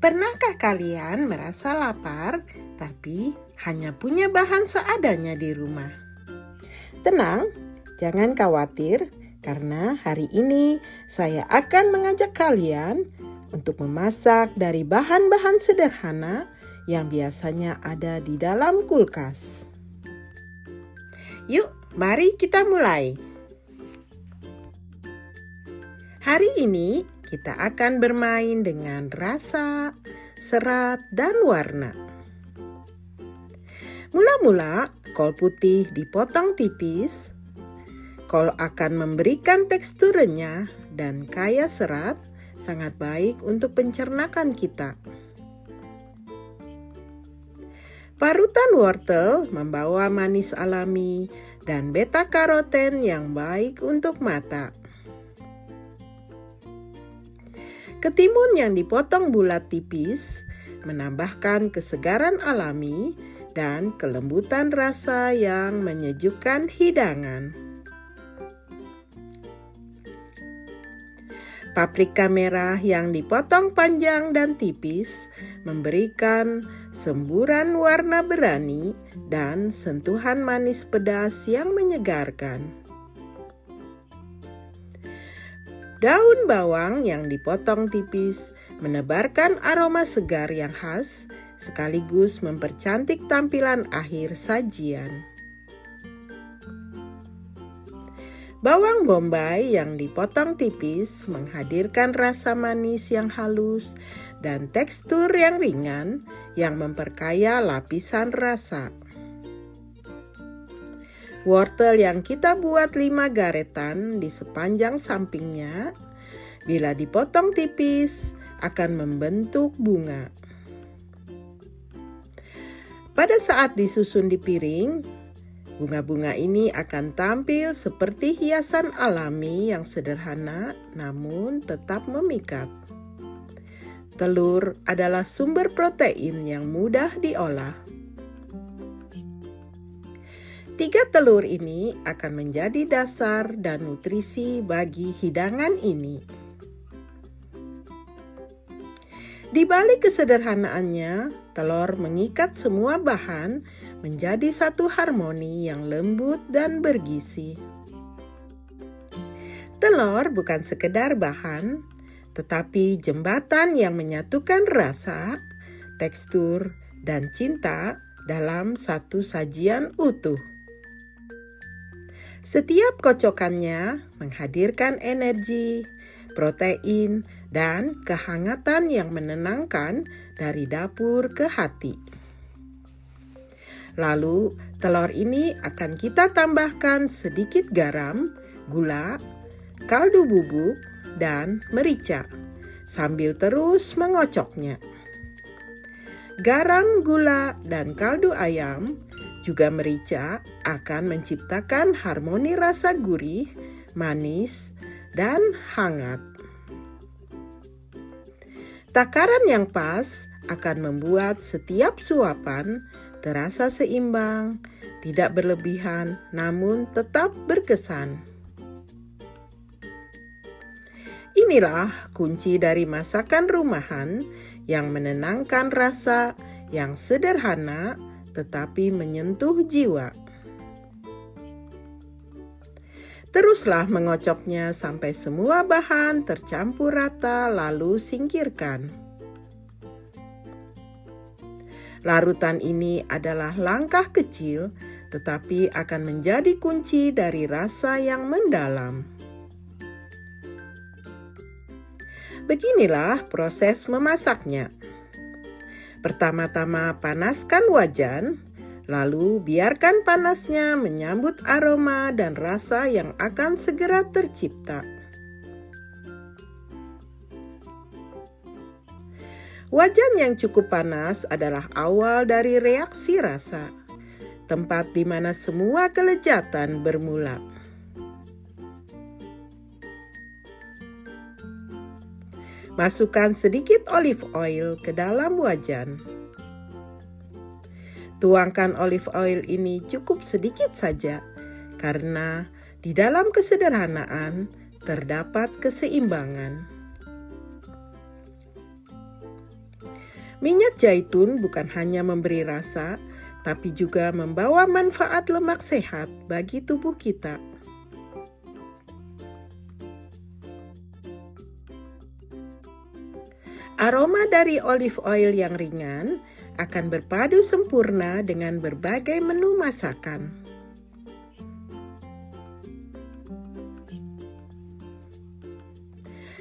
Pernahkah kalian merasa lapar, tapi hanya punya bahan seadanya di rumah? Tenang, jangan khawatir, karena hari ini saya akan mengajak kalian untuk memasak dari bahan-bahan sederhana yang biasanya ada di dalam kulkas. Yuk, mari kita mulai. Hari ini kita akan bermain dengan rasa, serat, dan warna. Mula-mula, kol putih dipotong tipis. Kol akan memberikan tekstur renyah dan kaya serat, sangat baik untuk pencernaan kita. Parutan wortel membawa manis alami dan beta-karoten yang baik untuk mata. Ketimun yang dipotong bulat tipis menambahkan kesegaran alami dan kelembutan rasa yang menyejukkan hidangan. Paprika merah yang dipotong panjang dan tipis memberikan semburan warna berani dan sentuhan manis pedas yang menyegarkan. Daun bawang yang dipotong tipis menebarkan aroma segar yang khas, sekaligus mempercantik tampilan akhir sajian. Bawang bombay yang dipotong tipis menghadirkan rasa manis yang halus dan tekstur yang ringan yang memperkaya lapisan rasa. Wortel yang kita buat 5 garetan di sepanjang sampingnya, bila dipotong tipis akan membentuk bunga. Pada saat disusun di piring, bunga-bunga ini akan tampil seperti hiasan alami yang sederhana namun tetap memikat. Telur adalah sumber protein yang mudah diolah. 3 telur ini akan menjadi dasar dan nutrisi bagi hidangan ini. Di balik kesederhanaannya, telur mengikat semua bahan menjadi satu harmoni yang lembut dan bergizi. Telur bukan sekedar bahan, tetapi jembatan yang menyatukan rasa, tekstur, dan cinta dalam satu sajian utuh. Setiap kocokannya menghadirkan energi, protein, dan kehangatan yang menenangkan dari dapur ke hati. Lalu, telur ini akan kita tambahkan sedikit garam, gula, kaldu bubuk, dan merica, sambil terus mengocoknya. Garam, gula, dan kaldu ayam juga merica akan menciptakan harmoni rasa gurih, manis, dan hangat. Takaran yang pas akan membuat setiap suapan terasa seimbang, tidak berlebihan, namun tetap berkesan. Inilah kunci dari masakan rumahan yang menenangkan rasa, yang sederhana, tetapi menyentuh jiwa. Teruslah mengocoknya sampai semua bahan tercampur rata, lalu singkirkan. Larutan ini adalah langkah kecil, tetapi akan menjadi kunci dari rasa yang mendalam. Beginilah proses memasaknya. Pertama-tama panaskan wajan, lalu biarkan panasnya menyambut aroma dan rasa yang akan segera tercipta. Wajan yang cukup panas adalah awal dari reaksi rasa, tempat di mana semua kelezatan bermula. Masukkan sedikit olive oil ke dalam wajan. Tuangkan olive oil ini cukup sedikit saja, karena di dalam kesederhanaan terdapat keseimbangan. Minyak zaitun bukan hanya memberi rasa, tapi juga membawa manfaat lemak sehat bagi tubuh kita. Aroma dari olive oil yang ringan akan berpadu sempurna dengan berbagai menu masakan.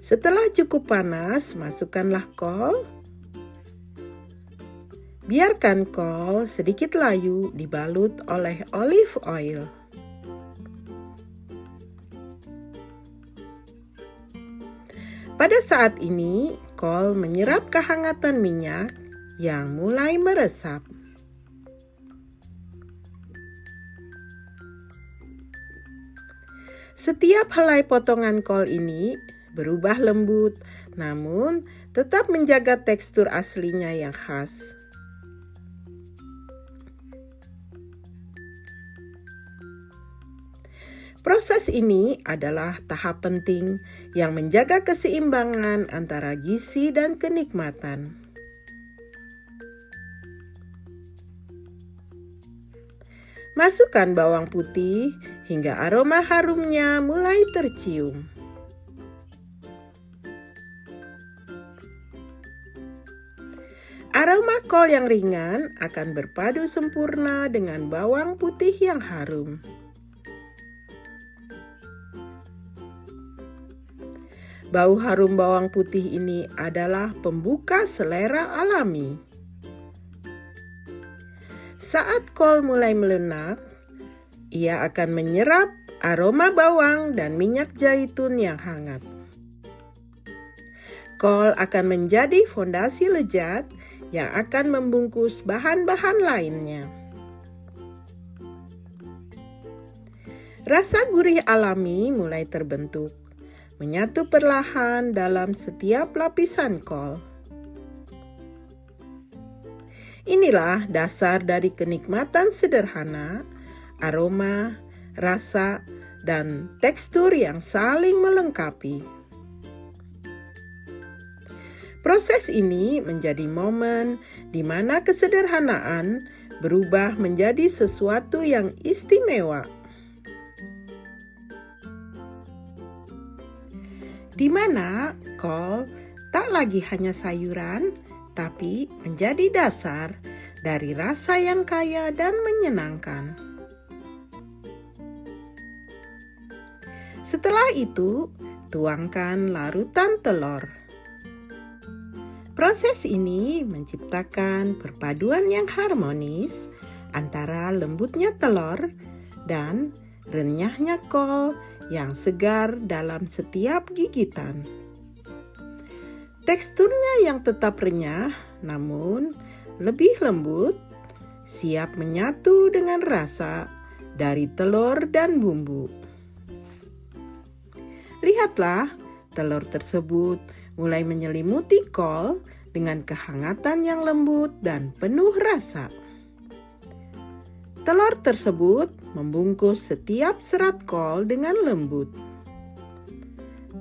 Setelah cukup panas, masukkanlah kol. Biarkan kol sedikit layu dibalut oleh olive oil. Pada saat ini, kol menyerap kehangatan minyak yang mulai meresap. Setiap helai potongan kol ini berubah lembut, namun tetap menjaga tekstur aslinya yang khas. Proses ini adalah tahap penting yang menjaga keseimbangan antara gizi dan kenikmatan. Masukkan bawang putih hingga aroma harumnya mulai tercium. Aroma kol yang ringan akan berpadu sempurna dengan bawang putih yang harum. Bau harum bawang putih ini adalah pembuka selera alami. Saat kol mulai melunak, ia akan menyerap aroma bawang dan minyak zaitun yang hangat. Kol akan menjadi fondasi lezat yang akan membungkus bahan-bahan lainnya. Rasa gurih alami mulai terbentuk, menyatu perlahan dalam setiap lapisan kol. Inilah dasar dari kenikmatan sederhana, aroma, rasa, dan tekstur yang saling melengkapi. Proses ini menjadi momen di mana kesederhanaan berubah menjadi sesuatu yang istimewa. Di mana kol tak lagi hanya sayuran, tapi menjadi dasar dari rasa yang kaya dan menyenangkan. Setelah itu, tuangkan larutan telur. Proses ini menciptakan perpaduan yang harmonis antara lembutnya telur dan renyahnya kol yang segar dalam setiap gigitan. Teksturnya yang tetap renyah namun lebih lembut, siap menyatu dengan rasa dari telur dan bumbu. Lihatlah, telur tersebut mulai menyelimuti kol dengan kehangatan yang lembut dan penuh rasa. Telur tersebut membungkus setiap serat kol dengan lembut.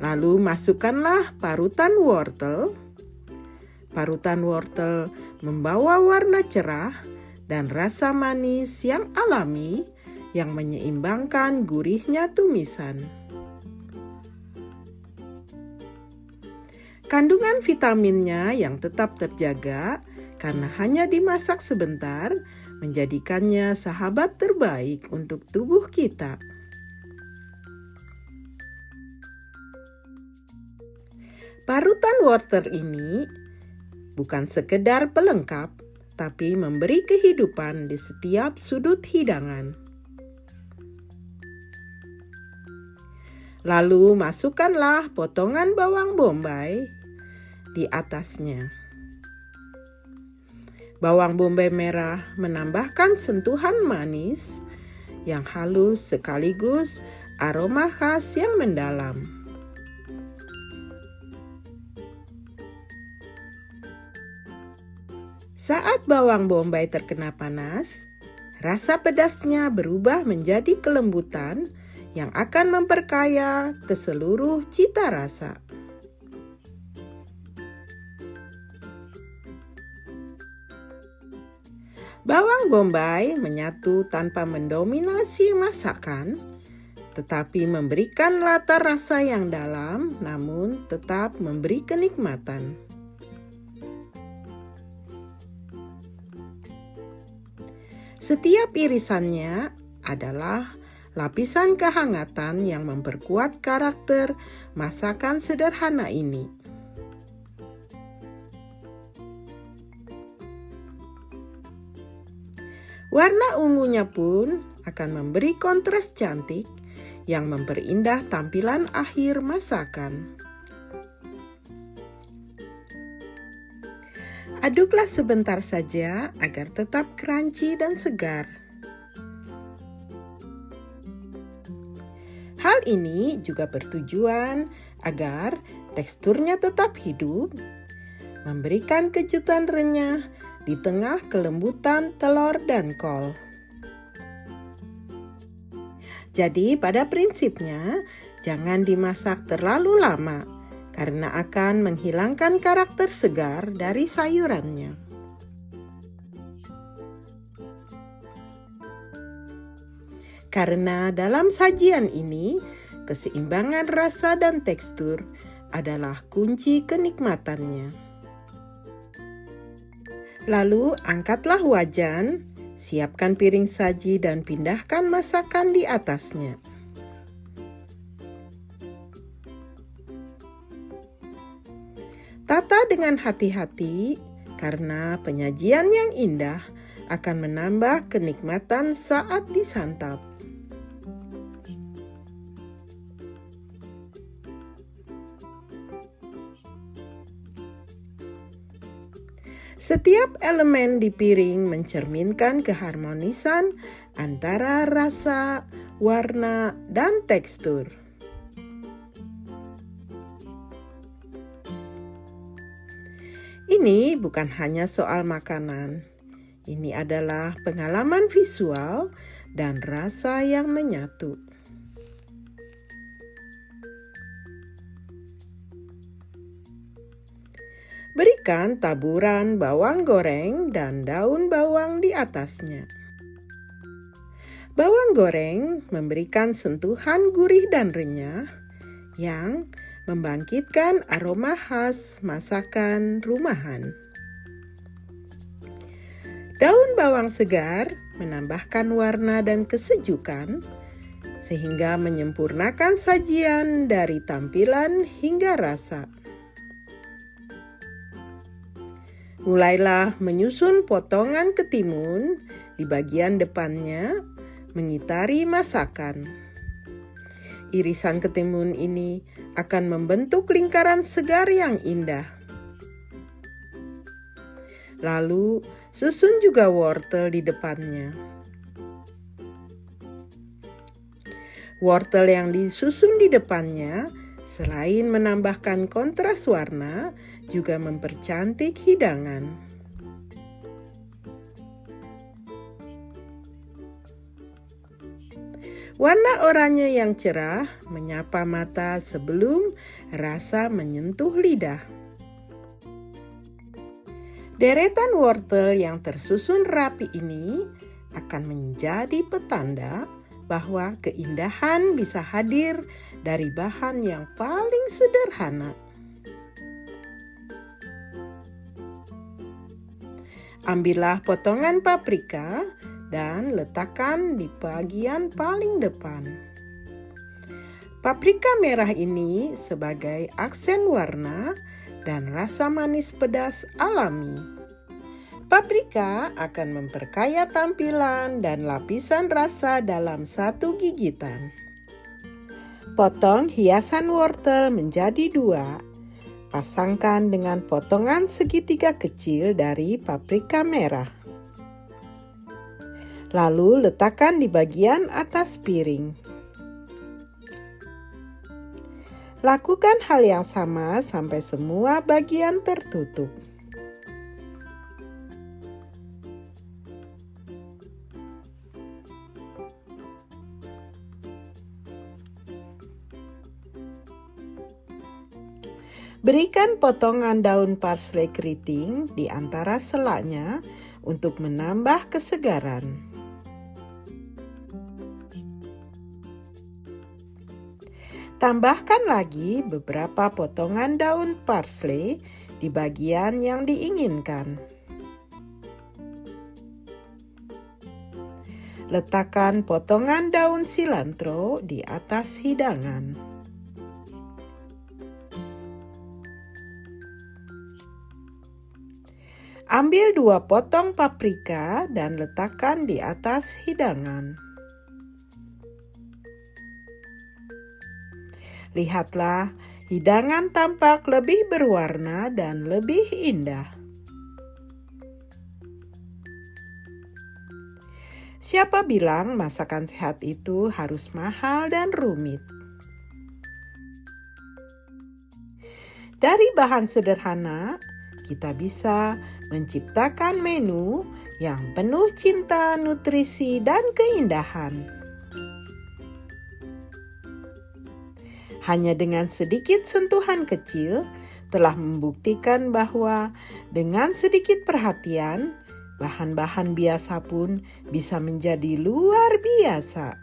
Lalu masukkanlah parutan wortel. Parutan wortel membawa warna cerah dan rasa manis yang alami yang menyeimbangkan gurihnya tumisan. Kandungan vitaminnya yang tetap terjaga karena hanya dimasak sebentar menjadikannya sahabat terbaik untuk tubuh kita. Parutan wortel ini bukan sekedar pelengkap, tapi memberi kehidupan di setiap sudut hidangan. Lalu masukkanlah potongan bawang bombay di atasnya. Bawang bombay merah menambahkan sentuhan manis yang halus sekaligus aroma khas yang mendalam. Saat bawang bombay terkena panas, rasa pedasnya berubah menjadi kelembutan yang akan memperkaya ke seluruh cita rasa. Bawang bombay menyatu tanpa mendominasi masakan, tetapi memberikan latar rasa yang dalam, namun tetap memberi kenikmatan. Setiap irisannya adalah lapisan kehangatan yang memperkuat karakter masakan sederhana ini. Warna ungunya pun akan memberi kontras cantik yang memperindah tampilan akhir masakan. Aduklah sebentar saja agar tetap crunchy dan segar. Hal ini juga bertujuan agar teksturnya tetap hidup, memberikan kejutan renyah di tengah kelembutan telur dan kol. Jadi pada prinsipnya jangan dimasak terlalu lama karena akan menghilangkan karakter segar dari sayurannya. Karena dalam sajian ini, keseimbangan rasa dan tekstur adalah kunci kenikmatannya. Lalu angkatlah wajan, siapkan piring saji dan pindahkan masakan di atasnya. Tata dengan hati-hati karena penyajian yang indah akan menambah kenikmatan saat disantap. Setiap elemen di piring mencerminkan keharmonisan antara rasa, warna, dan tekstur. Ini bukan hanya soal makanan. Ini adalah pengalaman visual dan rasa yang menyatu. Berikan taburan bawang goreng dan daun bawang di atasnya. Bawang goreng memberikan sentuhan gurih dan renyah yang membangkitkan aroma khas masakan rumahan. Daun bawang segar menambahkan warna dan kesejukan sehingga menyempurnakan sajian dari tampilan hingga rasa. Mulailah menyusun potongan ketimun di bagian depannya, mengitari masakan. Irisan ketimun ini akan membentuk lingkaran segar yang indah. Lalu, susun juga wortel di depannya. Wortel yang disusun di depannya, selain menambahkan kontras warna, juga mempercantik hidangan. Warna oranye yang cerah menyapa mata sebelum rasa menyentuh lidah. Deretan wortel yang tersusun rapi ini akan menjadi petanda bahwa keindahan bisa hadir dari bahan yang paling sederhana. Ambillah potongan paprika dan letakkan di bagian paling depan. Paprika merah ini sebagai aksen warna dan rasa manis pedas alami. Paprika akan memperkaya tampilan dan lapisan rasa dalam satu gigitan. Potong hiasan wortel menjadi dua. Pasangkan dengan potongan segitiga kecil dari paprika merah. Lalu letakkan di bagian atas piring. Lakukan hal yang sama sampai semua bagian tertutup. Berikan potongan daun parsley keriting di antara selaknya untuk menambah kesegaran. Tambahkan lagi beberapa potongan daun parsley di bagian yang diinginkan. Letakkan potongan daun cilantro di atas hidangan. Ambil 2 potong paprika dan letakkan di atas hidangan. Lihatlah, hidangan tampak lebih berwarna dan lebih indah. Siapa bilang masakan sehat itu harus mahal dan rumit? Dari bahan sederhana, kita bisa menciptakan menu yang penuh cinta, nutrisi, dan keindahan. Hanya dengan sedikit sentuhan kecil telah membuktikan bahwa dengan sedikit perhatian, bahan-bahan biasa pun bisa menjadi luar biasa.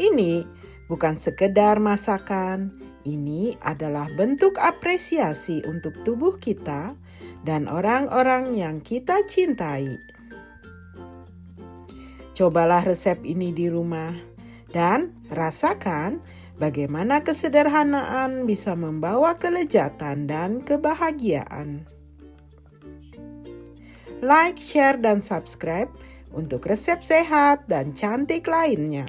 Ini bukan sekedar masakan, ini adalah bentuk apresiasi untuk tubuh kita dan orang-orang yang kita cintai. Cobalah resep ini di rumah dan rasakan bagaimana kesederhanaan bisa membawa kelezatan dan kebahagiaan. Like, share, dan subscribe untuk resep sehat dan cantik lainnya.